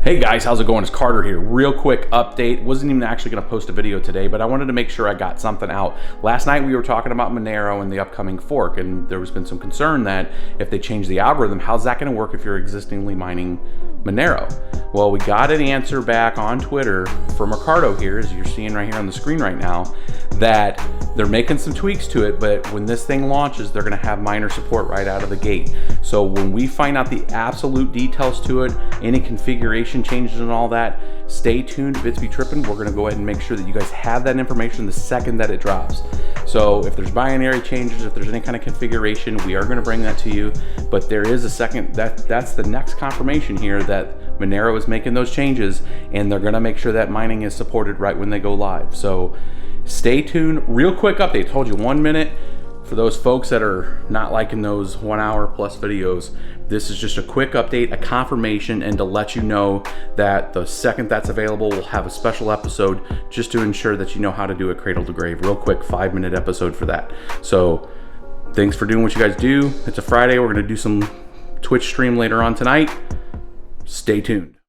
Hey guys, how's it going? It's Carter here. Real quick update. Wasn't even actually going to post a video today, but I wanted to make sure I got something out. Last night we were talking about Monero and the upcoming fork, and there has been some concern that if they change the algorithm, how's that going to work if you're existingly mining Monero? Well, we got an answer back on Twitter from Ricardo here, as you're seeing right here on the screen right now, that they're making some tweaks to it, but when this thing launches, they're going to have miner support right out of the gate. So when we find out the absolute details to it, any configuration changes and all that, stay tuned to Bits Be Trippin'. We're going to go ahead and make sure that you guys have that information the second that it drops. So if there's binary changes, if there's any kind of configuration, we are going to bring that to you. But there is a second, that's the next confirmation here that Monero is making those changes, and they're going to make sure that mining is supported right when they go live. So stay tuned. Real quick update. I told you 1 minute. For those folks that are not liking those 1 hour plus videos, this is just a quick update, a confirmation, and to let you know that the second that's available, we'll have a special episode just to ensure that you know how to do it cradle to grave. Real quick 5-minute episode for that. So thanks for doing what you guys do. It's a Friday. We're going to do some Twitch stream later on tonight. Stay tuned.